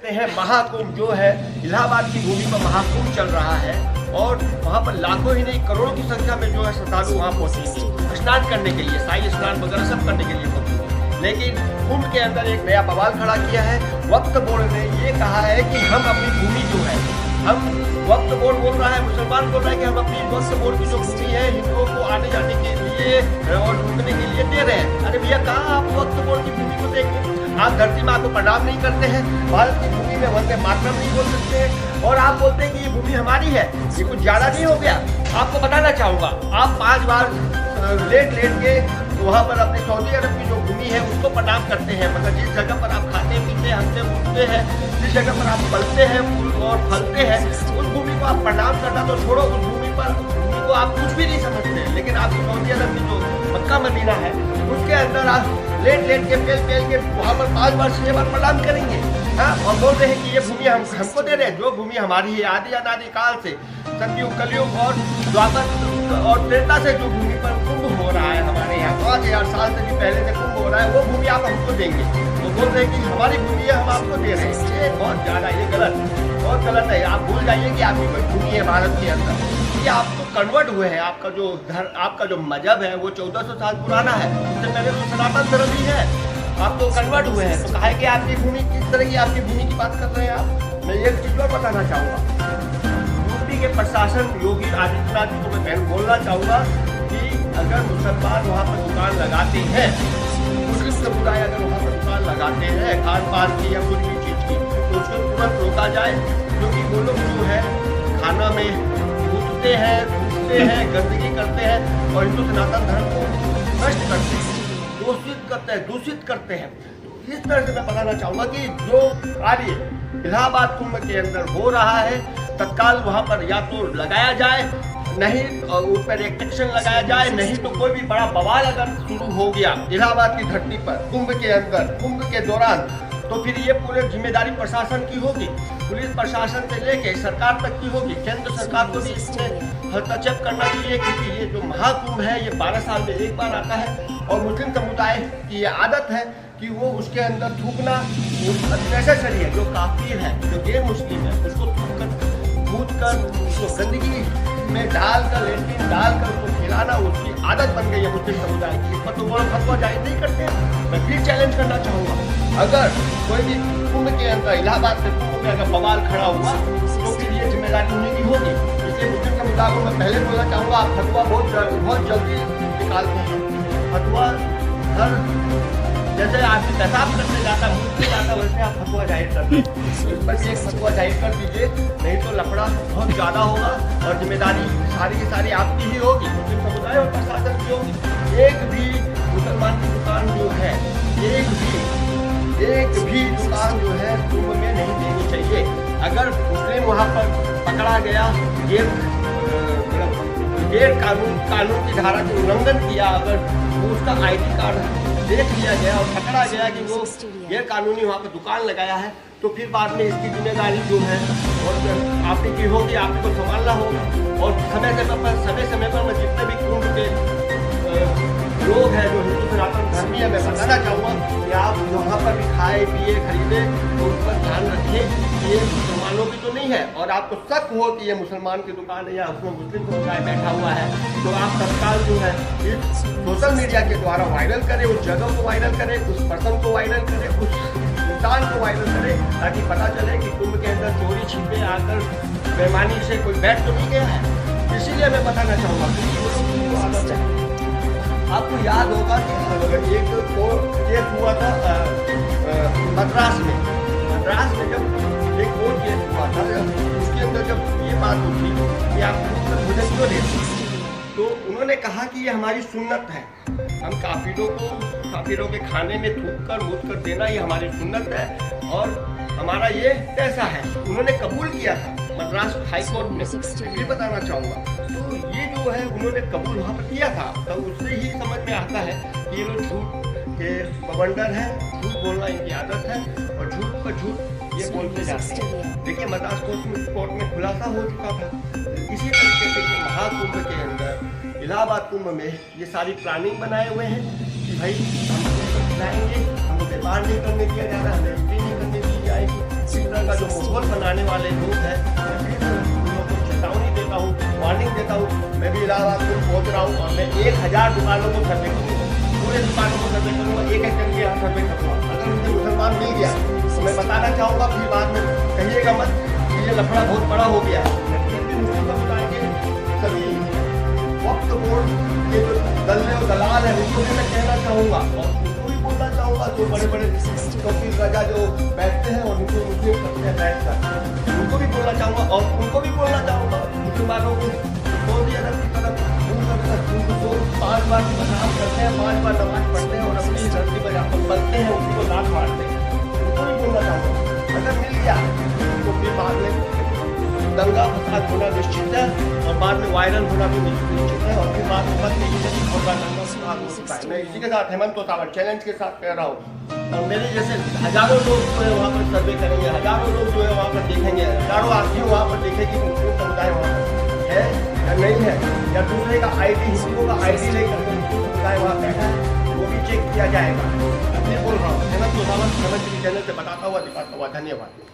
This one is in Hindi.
देखते हैं महाकुंभ जो है इलाहाबाद की भूमि पर महाकुंभ चल रहा है और वहाँ पर लाखों ही नहीं करोड़ों की संख्या में जो है श्रद्धालु वहाँ पहुँचेंगे स्नान करने के लिए, शाही स्नान वगैरह सब करने के लिए पहुँचेंगे। लेकिन कुंभ के अंदर एक नया बवाल खड़ा किया है। वक्फ बोर्ड ने ये कहा है कि हम अपनी भूमि जो है, हम वक्फ बोर्ड बोल रहा है, मुसलमान बोल रहा है कि हम अपनी वक्फ बोर्ड की जो भूमि है हिंदुओं को आने जाने के लिए और रुकने के लिए दे रहे हैं। अरे भैया कहाँ आप वक्फ बोर्ड की भूमि को देखें? आप धरती माँ को प्रणाम नहीं करते हैं, भारत की भूमि में वंदे मातरम नहीं बोल सकते हैं और आप बोलते हैं कि ये भूमि हमारी है। ये कुछ ज्यादा नहीं हो गया? आपको बताना चाहूँगा, आप 5 बार लेट के वहाँ पर अपने सऊदी अरब की जो भूमि है उसको प्रणाम करते हैं। मतलब जिस जगह पर आप खाते पीते हंसते उठते हैं, जिस जगह पर आप पलते हैं फूल और फलते हैं, उस भूमि को आप प्रणाम करना तो छोड़ो, उस भूमि को आप कुछ भी नहीं समझते। लेकिन आप सऊदी अरब की जो मक्का मदीना है उसके अंदर आप लेट के पेल के वहाँ पर 5 बार 6 बार प्रणाम करेंगे, हाँ, और बोल रहे हैं कि ये भूमि हमको दे रहे हैं। जो भूमि हमारी है आदि अनादि काल से, सतयुग कलयुग और द्वापर और त्रेता से जो भूमि पर कुंभ हो रहा है हमारे यहाँ 5000 साल से भी पहले से कुंभ हो रहा है, वो भूमि आप हमको देंगे। तो बोल रहे हैं कि हमारी भूमि है, हम आपको दे रहे हैं। ये बहुत ज़्यादा ये बहुत गलत है। आप भूल जाइए कि आपकी कोई भूमि है भारत के अंदर। ये आप तो कन्वर्ट हुए हैं, आपका जो मजहब है वो 1400 साल पुराना है, उससे पहले तो सनातन धर्म ही है। आप तो कन्वर्ट हुए हैं, तो कहा है कि आपकी भूमि किस तरह की आपकी भूमि की बात कर रहे हैं आप। मैं एक चीज और बताना चाहूँगा, यूपी के प्रशासन योगी आदित्यनाथ जी को मैं बोलना चाहूँगा कि अगर मुसलमान वहाँ पर दुकान लगाते हैं, मुस्लिम समुदाय अगर वहाँ पर दुकान लगाते हैं खान पान की या कुछ भी चीज़ की, तो उसको तुरंत रोका जाए। क्योंकि वो लोग जो है खाना में घुसते हैं, गंदगी करते हैं और हिंदू सनातन धर्म को नष्ट करते हैं, दूषित करते हैं। तो इस तरह से मैं बताना चाहूँगा कि जो कार्य इलाहाबाद कुंभ के अंदर हो रहा है, तत्काल वहाँ पर या तो लगाया जाए, नहीं उस पर एक एक्शन लगाया जाए, नहीं तो कोई भी बड़ा बवाल अगर शुरू हो गया इलाहाबाद की धरती पर कुंभ के अंदर, कुंभ के दौरान, तो फिर ये पूरे जिम्मेदारी प्रशासन की होगी, पुलिस प्रशासन से लेके सरकार तक की होगी। केंद्र सरकार को भी इसमें हस्तक्षेप करना चाहिए, क्योंकि ये जो महाकुंभ है ये 12 साल में एक बार आता है और मुस्लिम समुदाय की ये आदत है कि वो उसके अंदर थूकना नेसेसरी है। जो काफिर है, जो गैर मुस्लिम है, उसको कूद कर उसको गंदगी में डालकर, लेट्रिन डालकर उसको खिलाना उसकी आदत बन गई है मुस्लिम समुदाय की। इस पर तो वो लोग फतवा जारी नहीं करते। मैं फिर चैलेंज करना चाहूँगा, अगर कोई भी कुंभ के अंदर इलाहाबाद से कुंभ में अगर बवाल खड़ा हुआ तो फिर ये जिम्मेदारी उन्हीं की होगी। इसलिए मुस्लिम समुदाय को मैं पहले बोलना चाहूँगा, आप फतवा बहुत जल्दी निकालते हैं। फतवा हर जैसे आप पेशाब करने जाता है, मुझसे जाता, वैसे आप फतवा जाहिर कर दें। इस पर भी एक फतवा जाहिर कर दीजिए, नहीं तो लफड़ा बहुत ज़्यादा होगा और जिम्मेदारी सारी की सारी आपकी ही होगी, मुस्लिम समुदाय और प्रशासन की होगी। एक भी मुसलमान की दुकान जो है, एक भी दुकान जो है कुंभ में नहीं देनी चाहिए। अगर मुस्लिम वहाँ पर पकड़ा गया, गैर कानून की धारा के उल्लंघन किया, अगर उसका ID कार्ड देख लिया गया और पकड़ा गया कि वो गैर कानूनी वहाँ पर दुकान लगाया है, तो फिर बाद में इसकी जिम्मेदारी जो है और आपकी की होगी, आपको संभालना होगा। और समय पर मैं जितने भी कुंभ के लोग हैं जो हिंदू सनातन धर्मी है, मैं बताना चाहूँगा कि आप वहाँ पर भी खाए पिए खरीदे तो उस पर ध्यान रखें कि ये मुसलमानों की तो नहीं है। और आपको शक हो कि ये मुसलमान की दुकान है या उसमें मुस्लिम समुदाय बैठा हुआ है, तो आप तत्काल जो है इस सोशल मीडिया के द्वारा वायरल करें, उस जगह को वायरल करें, उस पर्सन को वायरल करें, उस इंसान को वायरल करें, ताकि पता चले कि कुंभ के अंदर चोरी छिपे आकर बेईमानी से कोई बैठ तो नहीं गया है। इसीलिए मैं बताना चाहूँगा कि आपको याद होगा कि एक केस हुआ था मद्रास में जब एक कोर्ट केस हुआ था, उसके अंदर जब ये बात उठी कि आप भोजन क्यों देते, तो उन्होंने कहा कि ये हमारी सुन्नत है, हम काफिरों के खाने में थूक कर देना ये हमारी सुन्नत है और हमारा ये पैसा है। उन्होंने कबूल किया था मद्रास हाई कोर्ट में। ये बताना चाहूँगा, तो ये जो है उन्होंने कबूल वहाँ पर किया था, तो उससे ही समझ में आता है कि ये लोग झूठ के बवंडर है, झूठ बोलना इनकी आदत है और झूठ पर झूठ ये बोलते जाते हैं। देखिए मद्रास कोर्ट में खुलासा हो चुका था। इसी तरीके से महाकुंभ के अंदर इलाहाबाद कुंभ में ये सारी प्लानिंग बनाए हुए हैं कि भाई हम खिलाएंगे, हमको व्यापार नहीं करने दिया जा रहा, हमें नहीं करने दी जाएगी। माहौल बनाने वाले लोग हैं। मैं फिर उन लोगों को चेतावनी देता हूँ, वार्निंग देता हूँ। मैं भी इलाहाबाद में पहुँच रहा हूँ और मैं 1000 दुकानों को सर्वे करूँगा, पूरे दुकानों को सर्वे करूँगा, एक एक करके यहाँ सर्वे करूँगा। अगर मुझे मुसलमान मिल गया तो मैं बताना चाहूँगा, फिर बाद में कहिएगा मत कि ये लफड़ा बहुत बड़ा हो गया। मुस्लिम समुदाय के सभी वक्त बोर्ड के जो दल्ले और दलाल है उनको भी मैं कहना चाहूँगा और उनको भी बोलना चाहूँगा, जो बड़े बड़े चौकी रजा जो बैठते हैं और उनको मुस्लिम करते हैं बैठकर, उनको भी बोलना चाहूँगा और उनको भी बोलना चाहूँगा मुसलमानों को सऊदी अरब की तरफ उनको 5 बार नमाज करते हैं, 5 बार नमाज पढ़ते हैं और अपनी धरती पर यहाँ पर बनते हैं, उसी को लात मारते हैं। उनको भी बोलना चाहूँगा अगर मिल गया तो फिर बाद में दंगा फसाद होना निश्चित है और बाद में वायरल होना भी निश्चित है और फिर बाद में बंद होगा दंगा फसाद हो सकता है। मैं इसी के साथ हेमंत तोतावर चैलेंज के साथ कह रहा हूँ और मेरे जैसे हजारों लोग जो है वहाँ पर सर्वे करेंगे, हजारों लोग जो है वहाँ पर देखेंगे, हजारों आदमी वहाँ पर देखेंगे कि मुस्लिम समुदाय वहाँ पर है या नहीं है, या दूसरे का ID हिंदुओं का ID लेकर मुस्लिम समुदाय वहाँ बैठा है, वो भी चेक किया जाएगा। मैं बोल रहा हूँ हेमंत तोतावर चैनल से बताता हुआ दिखाता हुआ। धन्यवाद।